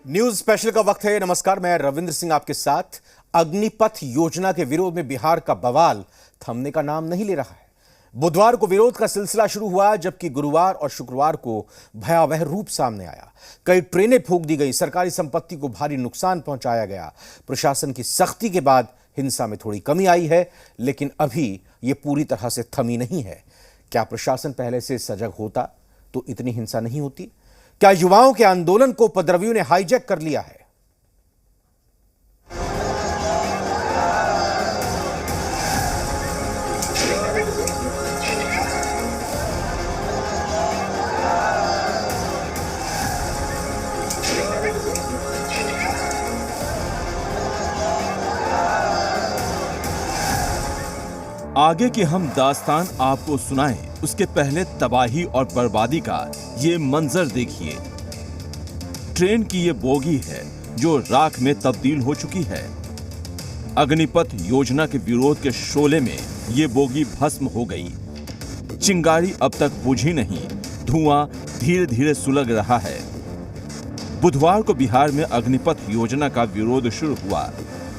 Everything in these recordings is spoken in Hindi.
न्यूज स्पेशल का वक्त है। नमस्कार, मैं रविंद्र सिंह आपके साथ। अग्निपथ योजना के विरोध में बिहार का बवाल थमने का नाम नहीं ले रहा है। बुधवार को विरोध का सिलसिला शुरू हुआ, जबकि गुरुवार और शुक्रवार को भयावह रूप सामने आया। कई ट्रेनें फूंक दी गई, सरकारी संपत्ति को भारी नुकसान पहुंचाया गया। प्रशासन की सख्ती के बाद हिंसा में थोड़ी कमी आई है, लेकिन अभी यह पूरी तरह से थमी नहीं है। क्या प्रशासन पहले से सजग होता तो इतनी हिंसा नहीं होती? क्या युवाओं के आंदोलन को उपद्रवियों ने हाईजैक कर लिया है? आगे की हम दास्तान आपको सुनाएं, उसके पहले तबाही और बर्बादी का ये मंजर देखिए। ट्रेन की ये बोगी है जो राख में तब्दील हो चुकी है। अग्निपथ योजना के विरोध के शोले में ये बोगी भस्म हो गई। चिंगारी अब तक बुझी नहीं, धुआं धीरे धीरे सुलग रहा है। बुधवार को बिहार में अग्निपथ योजना का विरोध शुरू हुआ।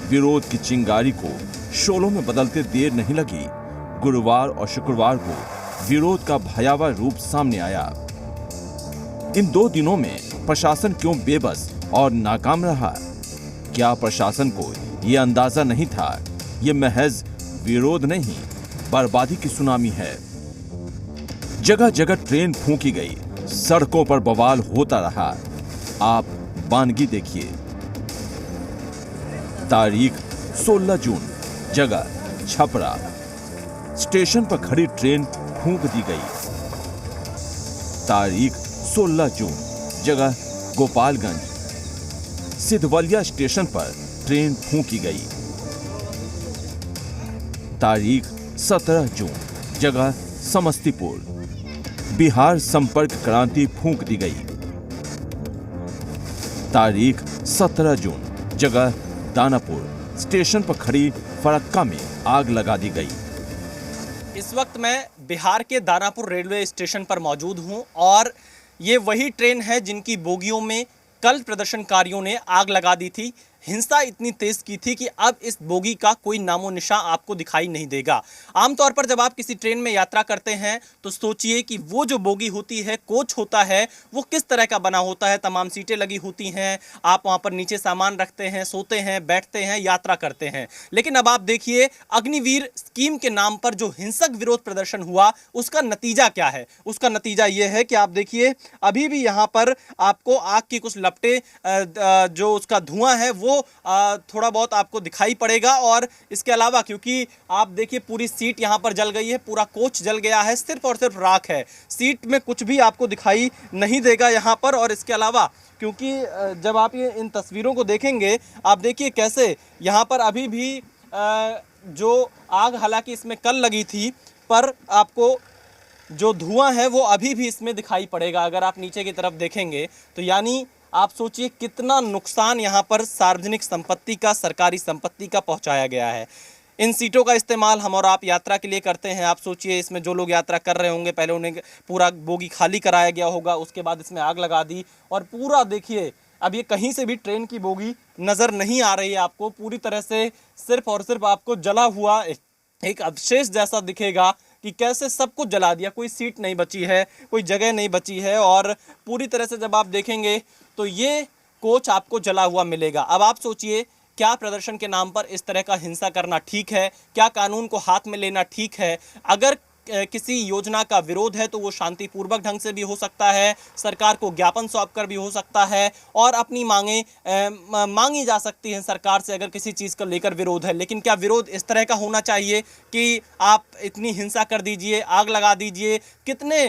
विरोध की चिंगारी को शोलों में बदलते देर नहीं लगी। गुरुवार और शुक्रवार को विरोध का भयावह रूप सामने आया। इन 2 दिनों में प्रशासन क्यों बेबस और नाकाम रहा? क्या प्रशासन को यह अंदाजा नहीं था यह महज विरोध नहीं, बर्बादी की सुनामी है? जगह जगह ट्रेन फूंकी गई, सड़कों पर बवाल होता रहा। आप वानगी देखिए। तारीख 16 जून, जगह छपरा। स्टेशन पर खड़ी ट्रेन फूंक दी गई। तारीख 16 जून, जगह गोपालगंज। सिद्धवलिया स्टेशन पर ट्रेन फूंकी गई। तारीख 17 जून, जगह समस्तीपुर। बिहार संपर्क क्रांति फूंक दी गई। तारीख 17 जून, जगह दानापुर। स्टेशन पर खड़ी फरक्का में आग लगा दी गई। इस वक्त मैं बिहार के दानापुर रेलवे स्टेशन पर मौजूद हूं और ये वही ट्रेन है जिनकी बोगियों में कल प्रदर्शनकारियों ने आग लगा दी थी। हिंसा इतनी तेज की थी कि अब इस बोगी का कोई नामो निशान आपको दिखाई नहीं देगा। आमतौर पर जब आप किसी ट्रेन में यात्रा करते हैं तो सोचिए कि वो जो बोगी होती है, कोच होता है, वो किस तरह का बना होता है। तमाम सीटें लगी होती हैं, आप वहाँ पर नीचे सामान रखते हैं, सोते हैं, बैठते हैं, यात्रा करते हैं। लेकिन अब आप देखिए, अग्निवीर स्कीम के नाम पर जो हिंसक विरोध प्रदर्शन हुआ, उसका नतीजा क्या है? उसका नतीजा ये है कि आप देखिए, अभी भी यहाँ पर आपको आग की कुछ लपटें, जो उसका धुआं है वो थोड़ा बहुत आपको दिखाई पड़ेगा। और इसके अलावा क्योंकि आप देखिए पूरी सीट यहाँ पर जल गई है, पूरा कोच जल गया है, सिर्फ और सिर्फ राख है। सीट में कुछ भी आपको दिखाई नहीं देगा यहाँ पर। और इसके अलावा क्योंकि जब आप ये इन तस्वीरों को देखेंगे, आप देखिए कैसे यहाँ पर अभी भी जो आग, हालांकि इसमें कल लगी थी, पर आपको जो धुआं है वो अभी भी इसमें दिखाई पड़ेगा। अगर आप नीचे की तरफ देखेंगे तो यानी आप सोचिए कितना नुकसान यहाँ पर सार्वजनिक संपत्ति का, सरकारी संपत्ति का पहुँचाया गया है। इन सीटों का इस्तेमाल हम और आप यात्रा के लिए करते हैं। आप सोचिए इसमें जो लोग यात्रा कर रहे होंगे, पहले उन्हें पूरा बोगी खाली कराया गया होगा, उसके बाद इसमें आग लगा दी और पूरा देखिए, अब ये कहीं से भी ट्रेन की बोगी नज़र नहीं आ रही है आपको। पूरी तरह से सिर्फ और सिर्फ आपको जला हुआ एक अवशेष जैसा दिखेगा कि कैसे सब कुछ जला दिया। कोई सीट नहीं बची है, कोई जगह नहीं बची है और पूरी तरह से जब आप देखेंगे तो ये कोच आपको जला हुआ मिलेगा। अब आप सोचिए, क्या प्रदर्शन के नाम पर इस तरह का हिंसा करना ठीक है? क्या कानून को हाथ में लेना ठीक है? अगर किसी योजना का विरोध है तो वो शांतिपूर्वक ढंग से भी हो सकता है, सरकार को ज्ञापन सौंप कर भी हो सकता है और अपनी मांगे मांगी जा सकती हैं सरकार से अगर किसी चीज़ को लेकर विरोध है। लेकिन क्या विरोध इस तरह का होना चाहिए कि आप इतनी हिंसा कर दीजिए, आग लगा दीजिए? कितने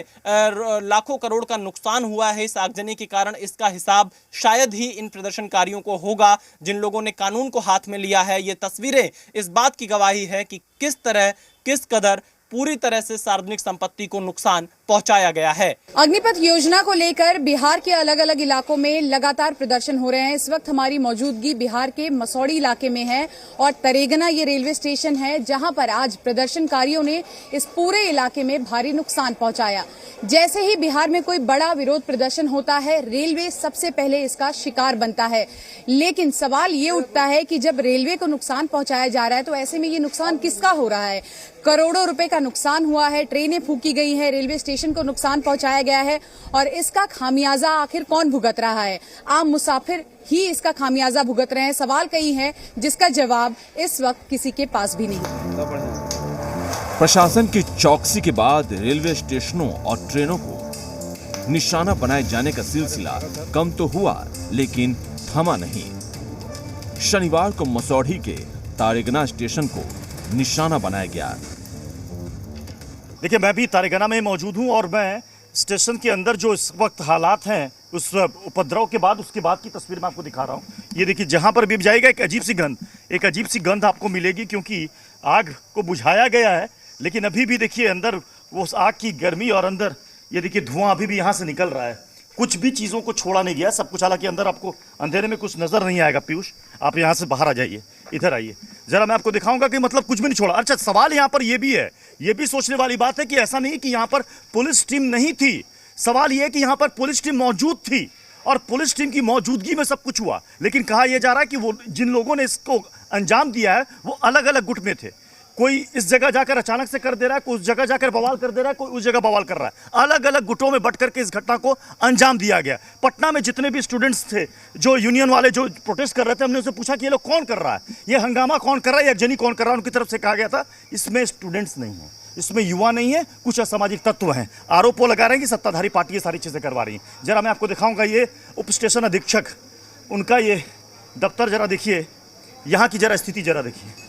लाखों करोड़ का नुकसान हुआ है इस आगजनी के कारण, इसका हिसाब शायद ही इन प्रदर्शनकारियों को होगा जिन लोगों ने कानून को हाथ में लिया है। ये तस्वीरें इस बात की गवाही है कि किस तरह, किस कदर पूरी तरह से सार्वजनिक संपत्ति को नुकसान पहुंचाया गया है। अग्निपथ योजना को लेकर बिहार के अलग अलग इलाकों में लगातार प्रदर्शन हो रहे हैं। इस वक्त हमारी मौजूदगी बिहार के मसौड़ी इलाके में है और तरेगना ये रेलवे स्टेशन है, जहां पर आज प्रदर्शनकारियों ने इस पूरे इलाके में भारी नुकसान पहुंचाया। जैसे ही बिहार में कोई बड़ा विरोध प्रदर्शन होता है, रेलवे सबसे पहले इसका शिकार बनता है। लेकिन सवाल ये उठता है कि जब रेलवे को नुकसान पहुंचाया जा रहा है तो ऐसे में ये नुकसान किसका हो रहा है? करोड़ों रुपए का नुकसान हुआ है, ट्रेनें फूकी गई हैं, रेलवे स्टेशन को नुकसान पहुंचाया गया है और इसका खामियाजा आखिर कौन भुगत रहा है? आम मुसाफिर ही इसका खामियाजा भुगत रहे हैं। सवाल कई है जिसका जवाब इस वक्त किसी के पास भी नहीं। प्रशासन की चौकसी के बाद रेलवे स्टेशनों और ट्रेनों को निशाना बनाए जाने का सिलसिला कम तो हुआ, लेकिन थमा नहीं। शनिवार को मसौढ़ी के तारेगना स्टेशन को निशाना बनाया गया। देखिए, मैं भी तारेगना में मौजूद हूं और मैं स्टेशन के अंदर जो इस वक्त हालात हैं उस उपद्रव के बाद, उसके बाद की तस्वीर मैं आपको दिखा रहा हूं। ये देखिए, जहां पर भी जाएगा एक अजीब सी गंध आपको मिलेगी, क्योंकि आग को बुझाया गया है, लेकिन अभी भी देखिए अंदर वो आग की गर्मी और अंदर ये देखिए धुआं अभी भी यहाँ से निकल रहा है। कुछ भी चीज़ों को छोड़ा नहीं गया, सब कुछ। हालांकि अंदर आपको अंधेरे में कुछ नजर नहीं आएगा। पीयूष, आप यहाँ से बाहर आ जाइए, इधर आइए जरा, मैं आपको दिखाऊंगा कि मतलब कुछ भी नहीं छोड़ा। अच्छा, सवाल यहाँ पर ये भी है, ये भी सोचने वाली बात है कि ऐसा नहीं कि यहाँ पर पुलिस टीम नहीं थी। सवाल ये है कि यहाँ पर पुलिस टीम मौजूद थी और पुलिस टीम की मौजूदगी में सब कुछ हुआ, लेकिन कहा यह जा रहा है कि वो जिन लोगों ने इसको अंजाम दिया है वो अलग अलग गुट में थे। कोई इस जगह जाकर अचानक से कर दे रहा है, कोई उस जगह जाकर बवाल कर दे रहा है, कोई उस जगह बवाल कर रहा है। अलग अलग गुटों में बट करके इस घटना को अंजाम दिया गया। पटना में जितने भी स्टूडेंट्स थे, जो यूनियन वाले जो प्रोटेस्ट कर रहे थे, हमने उनसे पूछा कि ये लोग कौन कर रहा है, ये हंगामा कौन कर रहा है, ये अगजनी कौन कर रहा है। उनकी तरफ से कहा गया था इसमें स्टूडेंट्स नहीं है, इसमें युवा नहीं है, कुछ असामाजिक तत्व हैं। आरोप वो लगा रहे हैं कि सत्ताधारी पार्टी ये सारी चीज़ें करवा रही है। जरा मैं आपको दिखाऊंगा, ये उप स्टेशन अधीक्षक, उनका ये दफ्तर जरा देखिए, यहाँ की जरा स्थिति जरा देखिए,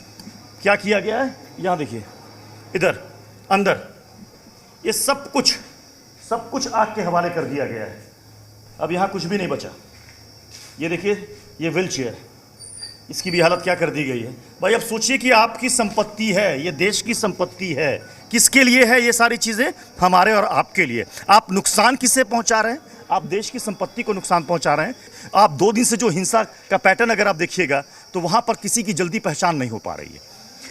क्या किया गया है। यहाँ देखिए, इधर अंदर ये सब कुछ आग के हवाले कर दिया गया है। अब यहाँ कुछ भी नहीं बचा। ये देखिए, ये व्हील चेयर, इसकी भी हालत क्या कर दी गई है। भाई, अब सोचिए कि आपकी संपत्ति है, ये देश की संपत्ति है, किसके लिए है ये सारी चीज़ें? हमारे और आपके लिए। आप नुकसान किससे पहुंचा रहे हैं? आप देश की संपत्ति को नुकसान पहुंचा रहे हैं। आप 2 दिन से जो हिंसा का पैटर्न अगर आप देखिएगा तो वहाँ पर किसी की जल्दी पहचान नहीं हो पा रही है।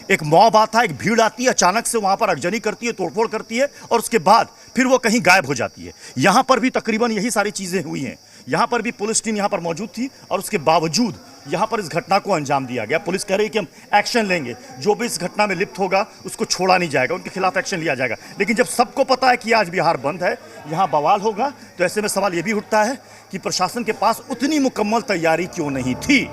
एक मॉब आता है, एक भीड़ आती है, अचानक से वहाँ पर अगजनी करती है, तोड़फोड़ करती है और उसके बाद फिर वो कहीं गायब हो जाती है। यहाँ पर भी तकरीबन यही सारी चीज़ें हुई हैं। यहाँ पर भी पुलिस टीम यहाँ पर मौजूद थी और उसके बावजूद यहाँ पर इस घटना को अंजाम दिया गया। पुलिस कह रही है कि हम एक्शन लेंगे, जो भी इस घटना में लिप्त होगा उसको छोड़ा नहीं जाएगा, उनके खिलाफ एक्शन लिया जाएगा। लेकिन जब सबको पता है कि आज बिहार बंद है, यहाँ बवाल होगा, तो ऐसे में सवाल ये भी उठता है कि प्रशासन के पास उतनी मुकम्मल तैयारी क्यों नहीं थी।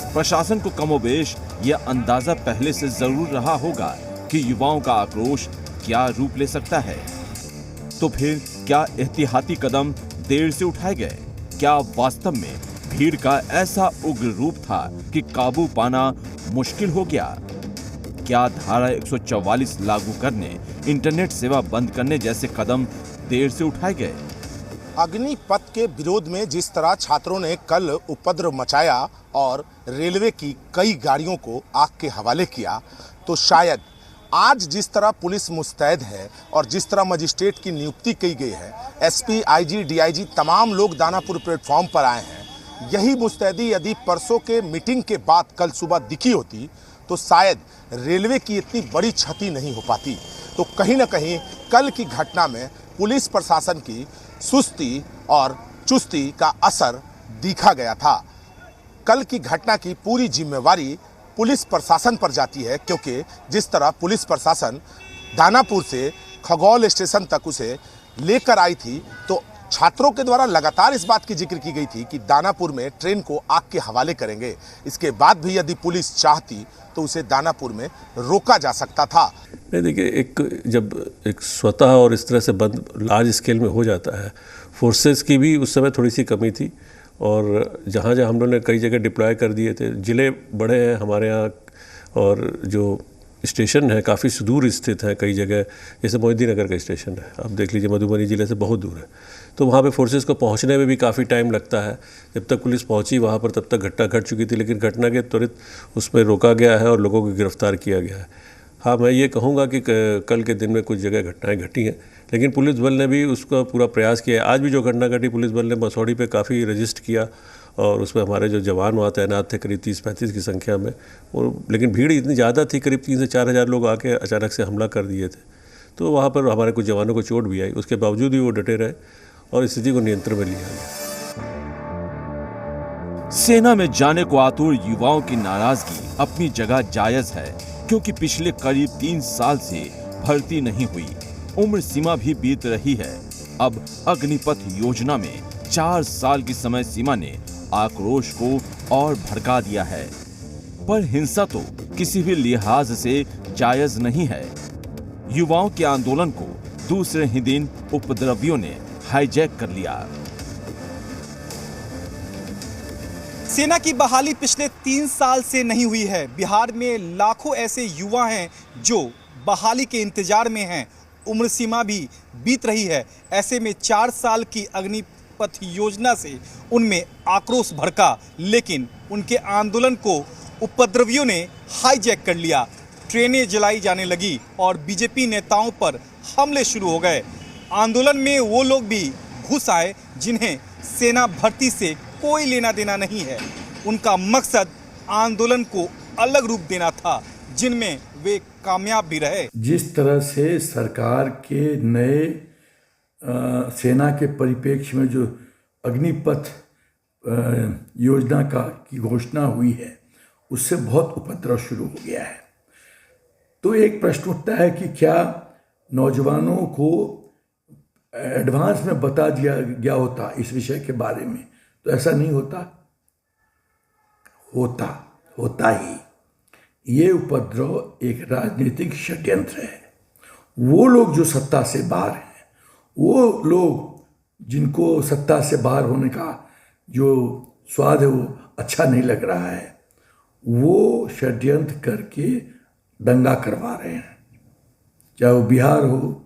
प्रशासन को कमोबेश यह अंदाजा पहले से जरूर रहा होगा कि युवाओं का आक्रोश क्या रूप ले सकता है। तो फिर क्या एहतियाती कदम देर से उठाए गए? क्या वास्तव में भीड़ का ऐसा उग्र रूप था कि काबू पाना मुश्किल हो गया? क्या धारा 144 लागू करने, इंटरनेट सेवा बंद करने जैसे कदम देर से उठाए गए? अग्निपथ के विरोध में जिस तरह छात्रों ने कल उपद्रव मचाया और रेलवे की कई गाड़ियों को आग के हवाले किया, तो शायद आज जिस तरह पुलिस मुस्तैद है और जिस तरह मजिस्ट्रेट की नियुक्ति की गई है, एसपी, आईजी, डीआईजी तमाम लोग दानापुर प्लेटफॉर्म पर आए हैं। यही मुस्तैदी यदि परसों के मीटिंग के बाद कल सुबह दिखी होती तो शायद रेलवे की इतनी बड़ी क्षति नहीं हो पाती। तो कहीं ना कहीं कल की घटना में पुलिस प्रशासन की सुस्ती और चुस्ती का असर दिखा गया था। कल की घटना की पूरी जिम्मेवारी पुलिस प्रशासन पर जाती है, क्योंकि जिस तरह पुलिस प्रशासन दानापुर से खगौल स्टेशन तक उसे लेकर आई थी, तो छात्रों के द्वारा लगातार इस बात की जिक्र की गई थी कि दानापुर में ट्रेन को आग के हवाले करेंगे। इसके बाद भी यदि पुलिस चाहती तो उसे दानापुर में रोका जा सकता था। नहीं, देखिए, जब एक स्वतः और इस तरह से बंद लार्ज स्केल में हो जाता है, फोर्सेस की भी उस समय थोड़ी सी कमी थी और जहाँ जहाँ हम लोगों ने कई जगह डिप्लॉय कर दिए थे। ज़िले बड़े हैं हमारे यहाँ और जो स्टेशन है काफ़ी सुदूर स्थित है कई जगह, जैसे मोहिउद्दीन नगर का स्टेशन है, आप देख लीजिए, मधुबनी ज़िले से बहुत दूर है। तो वहाँ पे फोर्सेस को पहुँचने में भी काफ़ी टाइम लगता है। जब तक पुलिस पहुँची वहाँ पर तब तक घटना घट चुकी थी, लेकिन घटना के त्वरित उसमें रोका गया है और लोगों को गिरफ्तार किया गया है। हाँ, मैं ये कहूँगा कि कल के दिन में कुछ जगह घटनाएं घटी हैं, लेकिन पुलिस बल ने भी उसका पूरा प्रयास किया है। आज भी जो घटना घटी, पुलिस बल ने मसौड़ी पे काफ़ी रजिस्ट किया और उसमें हमारे जो जवान वहाँ तैनात थे करीब 30-35 की संख्या में, और लेकिन भीड़ इतनी ज़्यादा थी, करीब 3 से 4 हज़ार लोग आके अचानक से हमला कर दिए थे। तो वहाँ पर हमारे कुछ जवानों को चोट भी आई, उसके बावजूद भी वो डटे रहे और स्थिति को नियंत्रण में लिया गया। सेना में जाने को आतुर युवाओं की नाराजगी अपनी जगह जायज है, क्योंकि पिछले करीब 3 साल से भर्ती नहीं हुई, उम्र सीमा भी बीत रही है। अब अग्निपथ योजना में 4 साल की समय सीमा ने आक्रोश को और भड़का दिया है। पर हिंसा तो किसी भी लिहाज से जायज नहीं है। युवाओं के आंदोलन को दूसरे ही दिन उपद्रवियों ने हाईजैक कर लिया। सेना की बहाली पिछले 3 साल से नहीं हुई है। बिहार में लाखों ऐसे युवा हैं जो बहाली के इंतजार में हैं। उम्र सीमा भी बीत रही है। ऐसे में 4 साल की अग्निपथ योजना से उनमें आक्रोश भड़का, लेकिन उनके आंदोलन को उपद्रवियों ने हाईजैक कर लिया। ट्रेनें जलाई जाने लगी और बीजेपी नेताओं पर हमले शुरू हो गए। आंदोलन में वो लोग भी घुस आए जिन्हें सेना भर्ती से कोई लेना देना नहीं है। उनका मकसद आंदोलन को अलग रूप देना था, जिनमें वे कामयाब भी रहे। जिस तरह से सरकार के नए सेना के परिप्रेक्ष्य में जो अग्निपथ योजना की घोषणा हुई है, उससे बहुत उपद्रव शुरू हो गया है। तो एक प्रश्न उठता है कि क्या नौजवानों को एडवांस में बता दिया गया होता इस विषय के बारे में, तो ऐसा नहीं होता ही। ये उपद्रव एक राजनीतिक षड्यंत्र है। वो लोग जो सत्ता से बाहर हैं, वो लोग जिनको सत्ता से बाहर होने का जो स्वाद है वो अच्छा नहीं लग रहा है, वो षड्यंत्र करके दंगा करवा रहे हैं। चाहे वो बिहार हो,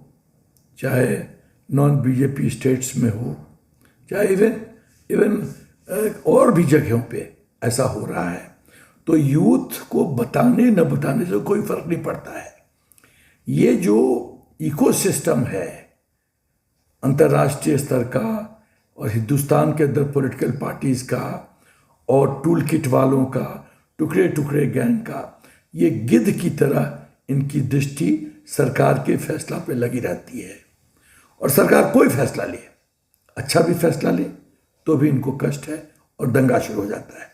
चाहे नॉन बीजेपी स्टेट्स में हो, चाहे इवन और भी जगहों पे ऐसा हो रहा है। तो यूथ को बताने न बताने से कोई फर्क नहीं पड़ता है। ये जो इकोसिस्टम है अंतर्राष्ट्रीय स्तर का और हिंदुस्तान के अंदर पॉलिटिकल पार्टीज का और टूल किट वालों का, टुकड़े टुकड़े गैंग का, ये गिद्ध की तरह इनकी दृष्टि सरकार के फैसला पे लगी रहती है। और सरकार कोई फैसला ले, अच्छा भी फैसला ले, तो भी इनको कष्ट है और दंगा शुरू हो जाता है।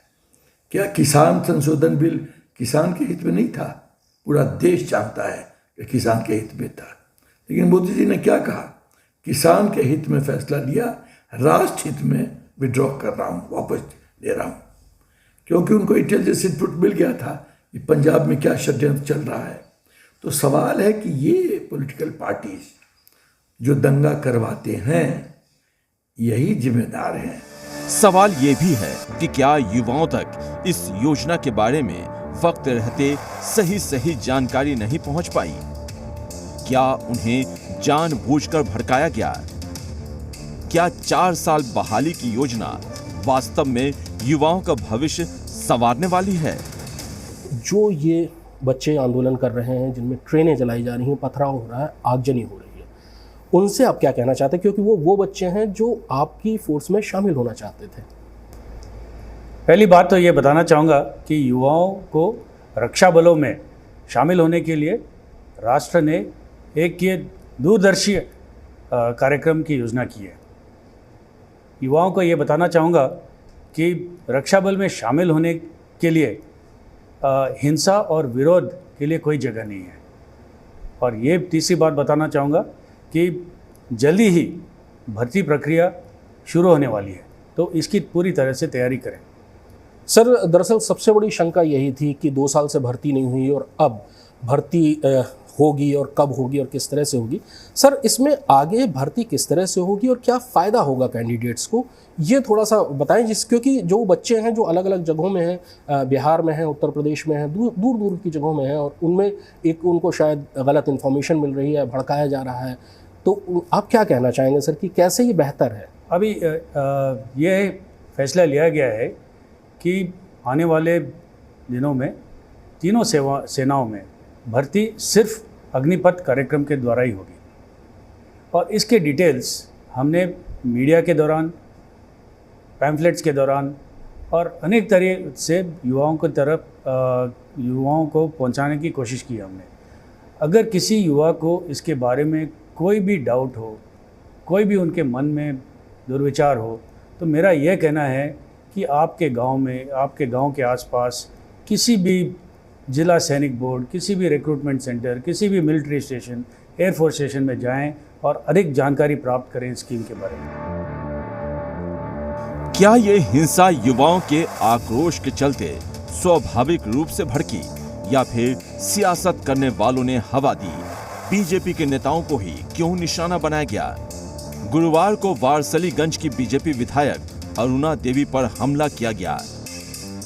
क्या किसान संशोधन बिल किसान के हित में नहीं था? पूरा देश जानता है कि किसान के हित में था, लेकिन मोदी जी ने क्या कहा? किसान के हित में फैसला लिया, राष्ट्र हित में विड्रॉ कर रहा हूँ, वापस ले रहा हूँ। क्योंकि उनको इंटेलिजेंस इनपुट मिल गया था कि पंजाब में क्या षड्यंत्र चल रहा है। तो सवाल है कि ये पॉलिटिकल पार्टीज जो दंगा करवाते हैं, यही जिम्मेदार हैं। सवाल ये भी है कि क्या युवाओं तक इस योजना के बारे में वक्त रहते सही जानकारी नहीं पहुंच पाई? क्या उन्हें जानबूझकर भड़काया गया? क्या 4 साल बहाली की योजना वास्तव में युवाओं का भविष्य संवारने वाली है? जो ये बच्चे आंदोलन कर रहे हैं, जिनमें ट्रेनें जलाई जा रही हैं, पथराव हो रहा है, आगजनी हो रही है, उनसे आप क्या कहना चाहते हैं? क्योंकि वो बच्चे हैं जो आपकी फोर्स में शामिल होना चाहते थे। पहली बात तो ये बताना चाहूँगा कि युवाओं को रक्षा बलों में शामिल होने के लिए राष्ट्र ने एक ये दूरदर्शी कार्यक्रम की योजना की है। युवाओं को ये बताना चाहूँगा कि रक्षा बल में शामिल होने के लिए हिंसा और विरोध के लिए कोई जगह नहीं है। और ये तीसरी बात बताना चाहूँगा कि जल्दी ही भर्ती प्रक्रिया शुरू होने वाली है, तो इसकी पूरी तरह से तैयारी करें। सर, दरअसल सबसे बड़ी शंका यही थी कि 2 साल से भर्ती नहीं हुई और अब भर्ती होगी, और कब होगी और किस तरह से होगी। सर, इसमें आगे भर्ती किस तरह से होगी और क्या फ़ायदा होगा कैंडिडेट्स को, ये थोड़ा सा बताएं। क्योंकि जो बच्चे हैं जो अलग अलग जगहों में हैं, बिहार में हैं, उत्तर प्रदेश में हैं, दूर दूर की जगहों में हैं, और उनमें एक उनको शायद गलत इन्फॉर्मेशन मिल रही है, भड़काया जा रहा है। तो आप क्या कहना चाहेंगे सर कि कैसे ये बेहतर है? अभी ये फैसला लिया गया है कि आने वाले दिनों में तीनों सेनाओं में भर्ती सिर्फ अग्निपथ कार्यक्रम के द्वारा ही होगी। और इसके डिटेल्स हमने मीडिया के दौरान, पैम्फलेट्स के दौरान और अनेक तरह से युवाओं को पहुंचाने की कोशिश की हमने। अगर किसी युवा को इसके बारे में कोई भी डाउट हो, कोई भी उनके मन में दुर्विचार हो, तो मेरा यह कहना है कि आपके गांव में, आपके गांव के आसपास किसी भी जिला सैनिक बोर्ड, किसी भी रिक्रूटमेंट सेंटर, किसी भी मिलिट्री स्टेशन, एयरफोर्स स्टेशन में जाएं और अधिक जानकारी प्राप्त करें इस स्कीम के बारे में। क्या ये हिंसा युवाओं के आक्रोश के चलते स्वाभाविक रूप से भड़की या फिर सियासत करने वालों ने हवा दी? बीजेपी के नेताओं को ही क्यों निशाना बनाया गया? गुरुवार को वारसलीगंज की बीजेपी विधायक अरुणा देवी पर हमला किया गया।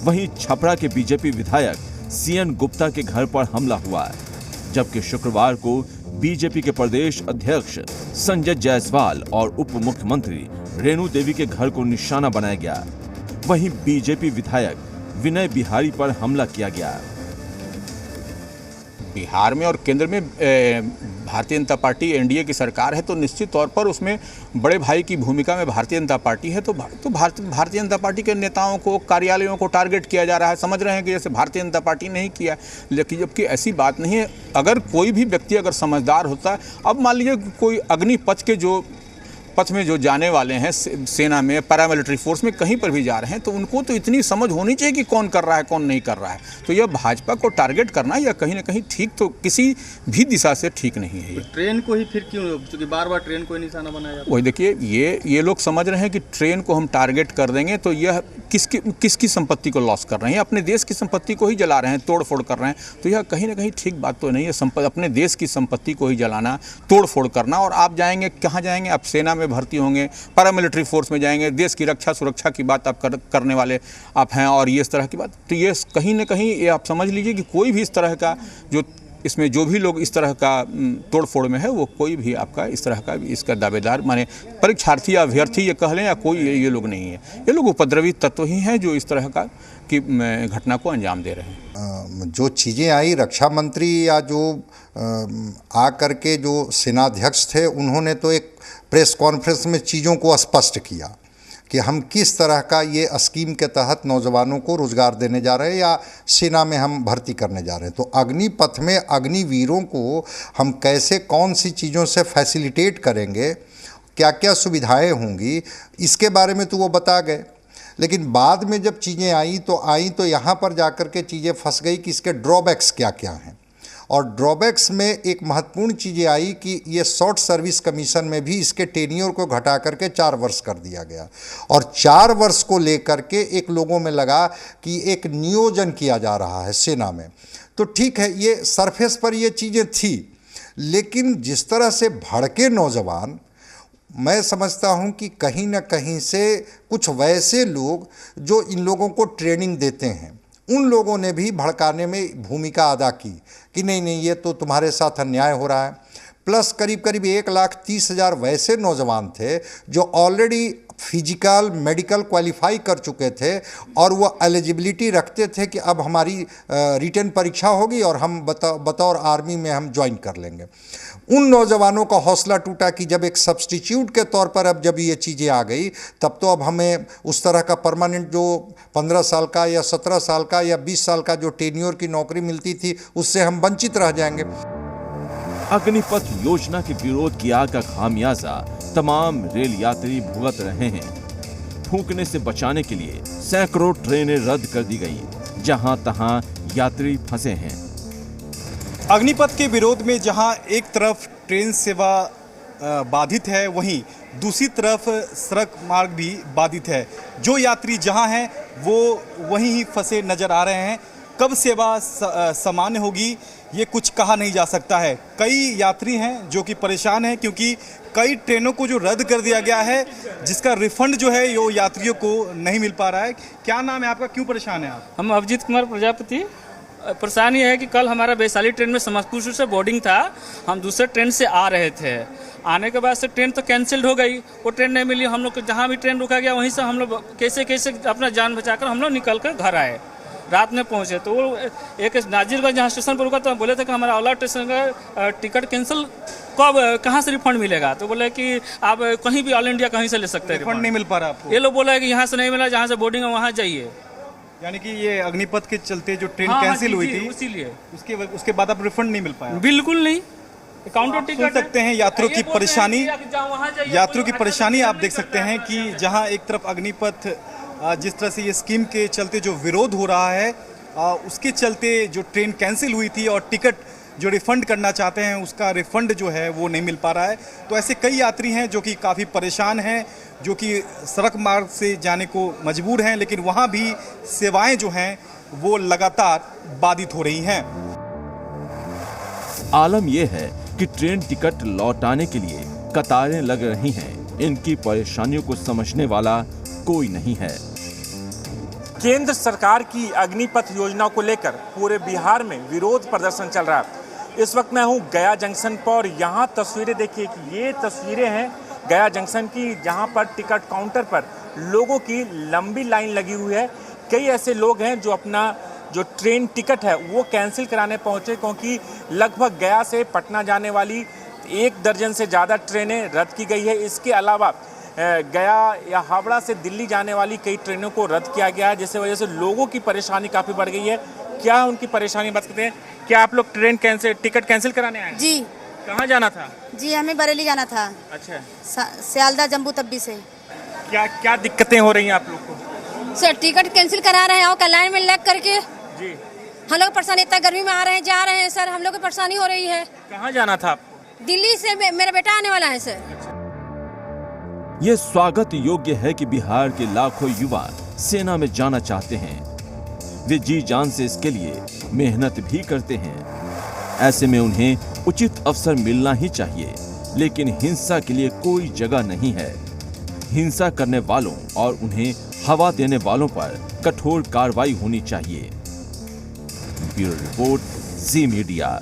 वहीं छपरा के बीजेपी विधायक सीएन गुप्ता के घर पर हमला हुआ, जबकि शुक्रवार को बीजेपी के प्रदेश अध्यक्ष संजय जायसवाल और उप मुख्यमंत्री रेणु देवी के घर को निशाना बनाया गया। वहीं बीजेपी विधायक विनय बिहारी पर हमला किया गया। बिहार में और केंद्र में भारतीय जनता पार्टी एनडीए की सरकार है, तो निश्चित तौर पर उसमें बड़े भाई की भूमिका में भारतीय जनता पार्टी है। तो भारतीय जनता पार्टी के नेताओं को, कार्यालयों को टारगेट किया जा रहा है। समझ रहे हैं कि जैसे भारतीय जनता पार्टी नहीं किया, लेकिन जबकि ऐसी बात नहीं है। अगर कोई भी व्यक्ति अगर समझदार होता है, अब मान लीजिए कोई अग्निपथ के जो पथ में जो जाने वाले हैं, सेना में, पैरामिलिट्री फोर्स में, कहीं पर भी जा रहे हैं, तो उनको तो इतनी समझ होनी चाहिए कि कौन कर रहा है, कौन नहीं कर रहा है। तो यह भाजपा को टारगेट करना या कहीं ना कहीं ठीक तो किसी भी दिशा से ठीक नहीं है। तो ट्रेन को ही फिर क्यों, क्योंकि बार बार ट्रेन को ही निशाना बनाया जाता है। वही देखिए, ये लोग समझ रहे हैं कि ट्रेन को हम टारगेट कर देंगे तो यह किसकी संपत्ति को लॉस कर रहे हैं, अपने देश की संपत्ति को ही जला रहे हैं, तोड़ फोड़ कर रहे हैं। तो यह कहीं ना कहीं ठीक बात तो नहीं है। अपने देश की संपत्ति को ही जलाना, तोड़ फोड़ करना। और आप जाएंगे कहाँ जाएंगे? आप सेना में भर्ती होंगे, पैरामिलिट्री फोर्स में जाएंगे, देश की रक्षा सुरक्षा की बात आप करने वाले आप हैं, और ये इस तरह की बात, तो ये कहीं ना कहीं ये आप समझ लीजिए कि कोई भी इस तरह का इसमें जो भी लोग इस तरह का तोड़फोड़ में है, वो कोई भी आपका इस तरह का इसका दावेदार, माने परीक्षार्थी या अभ्यर्थी ये कह लें या कोई, ये लोग नहीं है। ये लोग उपद्रवी तत्व ही हैं जो इस तरह का की घटना को अंजाम दे रहे हैं। जो चीज़ें आई, रक्षा मंत्री या जो आ करके जो सेनाध्यक्ष थे, उन्होंने तो एक प्रेस कॉन्फ्रेंस में चीज़ों को स्पष्ट किया कि हम किस तरह का ये स्कीम के तहत नौजवानों को रोज़गार देने जा रहे हैं या सेना में हम भर्ती करने जा रहे हैं। तो अग्निपथ में अग्निवीरों को हम कैसे, कौन सी चीज़ों से फैसिलिटेट करेंगे, क्या क्या सुविधाएं होंगी, इसके बारे में तो वो बता गए। लेकिन बाद में जब चीज़ें आई तो यहाँ पर जाकर के चीज़ें फंस गई कि इसके ड्रॉबैक्स क्या क्या हैं। और ड्रॉबैक्स में एक महत्वपूर्ण चीज़ें आई कि ये शॉर्ट सर्विस कमीशन में भी इसके टेन्योर को घटा करके 4 वर्ष कर दिया गया। और 4 वर्ष को लेकर के एक लोगों में लगा कि एक नियोजन किया जा रहा है सेना में। तो ठीक है, ये सरफेस पर ये चीज़ें थी, लेकिन जिस तरह से भड़के नौजवान, मैं समझता हूं कि कहीं ना कहीं से कुछ वैसे लोग जो इन लोगों को ट्रेनिंग देते हैं, उन लोगों ने भी भड़काने में भूमिका अदा की कि नहीं ये तो तुम्हारे साथ अन्याय हो रहा है। प्लस करीब 1,30,000 वैसे नौजवान थे जो ऑलरेडी फिजिकल मेडिकल क्वालिफाई कर चुके थे और वो एलिजिबिलिटी रखते थे कि अब हमारी रिटन परीक्षा होगी और हम बतौर आर्मी में हम ज्वाइन कर लेंगे। उन नौजवानों का हौसला टूटा कि जब एक सब्स्टिट्यूट के तौर पर अब जब ये चीज़ें आ गई, तब तो अब हमें उस तरह का परमानेंट जो 15 साल का या 17 साल का या 20 साल का जो टेन्योर की नौकरी मिलती थी, उससे हम वंचित रह जाएंगे। अग्निपथ योजना के विरोध की आग का खामियाजा तमाम रेल यात्री भुगत रहे हैं। फूंकने से बचाने के लिए सैकड़ों ट्रेनें रद्द कर दी गई, जहां तहां यात्री फंसे हैं। अग्निपथ के विरोध में जहां एक तरफ ट्रेन सेवा बाधित है, वहीं दूसरी तरफ सड़क मार्ग भी बाधित है। जो यात्री जहां हैं वो वहीं ही फंसे नजर आ रहे हैं। कब सेवा सामान्य होगी ये कुछ कहा नहीं जा सकता है। कई यात्री हैं जो कि परेशान हैं, क्योंकि कई ट्रेनों को जो रद्द कर दिया गया है, जिसका रिफंड जो है वो यात्रियों को नहीं मिल पा रहा है। क्या नाम है आपका, क्यों परेशान है आप? हम अभिजीत कुमार प्रजापति। परेशानी है कि कल हमारा वैशाली ट्रेन में समस्तीपुर से बोर्डिंग था, हम दूसरे ट्रेन से आ रहे थे। आने के बाद से ट्रेन तो कैंसिल्ड हो गई, वो ट्रेन नहीं मिली। हम लोग जहाँ भी ट्रेन रुका गया वहीं से हम लोग कैसे अपना जान बचाकर हम लोग निकल कर घर आए। रात में पहुंचे। तो वो एक नाजिरगंज जहाँ स्टेशन पर रुका तो बोले थे कि हमारा अगला स्टेशन का टिकट कैंसिल कब, कहाँ से रिफंड मिलेगा? तो बोले कि आप कहीं भी ऑल इंडिया कहीं से ले सकते हैं, रिफंड नहीं मिल पा रहा आपको? ये लोग बोला है कि यहाँ से नहीं मिला, जहाँ से बोर्डिंग है वहाँ जाइए। यानी कि ये अग्निपथ के चलते जो ट्रेन कैंसिल हुई थी इसीलिए उसके बाद अब रिफंड नहीं मिल पाया? बिल्कुल नहीं। काउंटर टिकट सुन सकते हैं यात्रियों की परेशानी, यात्रियों की परेशानी आप देख सकते हैं कि जहां एक तरफ अग्निपथ जिस तरह से ये स्कीम के चलते जो विरोध हो रहा है उसके चलते जो ट्रेन कैंसिल हुई थी और टिकट जो रिफंड करना चाहते हैं उसका रिफंड जो है वो नहीं मिल पा रहा है। तो ऐसे कई यात्री हैं जो कि काफ़ी परेशान हैं, जो कि सड़क मार्ग से जाने को मजबूर हैं, लेकिन वहाँ भी सेवाएं जो हैं वो लगातार बाधित हो रही हैं। आलम यह है कि ट्रेन टिकट लौटाने के लिए कतारें लग रही हैं। इनकी परेशानियों को समझने वाला कोई नहीं है। केंद्र सरकार की अग्निपथ योजना को लेकर पूरे बिहार में विरोध प्रदर्शन चल रहा है। इस वक्त मैं हूं गया जंक्शन पर। यहाँ तस्वीरें देखिए कि ये तस्वीरें हैं गया जंक्शन की, जहां पर टिकट काउंटर पर लोगों की लंबी लाइन लगी हुई है। कई ऐसे लोग हैं जो अपना जो ट्रेन टिकट है वो कैंसिल कराने पहुंचे, क्योंकि लगभग गया से पटना जाने वाली 1 दर्जन से ज़्यादा ट्रेनें रद्द की गई है। इसके अलावा गया या हावड़ा से दिल्ली जाने वाली कई ट्रेनों को रद्द किया गया है, जिसकी वजह से लोगों की परेशानी काफ़ी बढ़ गई है। क्या उनकी परेशानी बता सकते हैं? क्या आप लोग टिकट कैंसिल कराने आए? जी। कहाँ जाना था? जी हमें बरेली जाना था। अच्छा। सियालदा जम्बू तब्बी से। क्या क्या दिक्कतें हो रही हैं आप लोग को? सर टिकट कैंसिल करा रहे हैं और लाइन में लग करके जी हम लोग परेशानी, इतना गर्मी में आ रहे हैं जा रहे हैं सर, हम लोग को परेशानी हो रही है। कहाँ जाना था आपको? दिल्ली से मेरा बेटा आने वाला है सर। ये स्वागत योग्य है कि बिहार के लाखों युवा सेना में जाना चाहते हैं। वे जी जान से इसके लिए मेहनत भी करते हैं। ऐसे में उन्हें उचित अवसर मिलना ही चाहिए, लेकिन हिंसा के लिए कोई जगह नहीं है। हिंसा करने वालों और उन्हें हवा देने वालों पर कठोर कार्रवाई होनी चाहिए। ब्यूरो रिपोर्ट, जी मीडिया।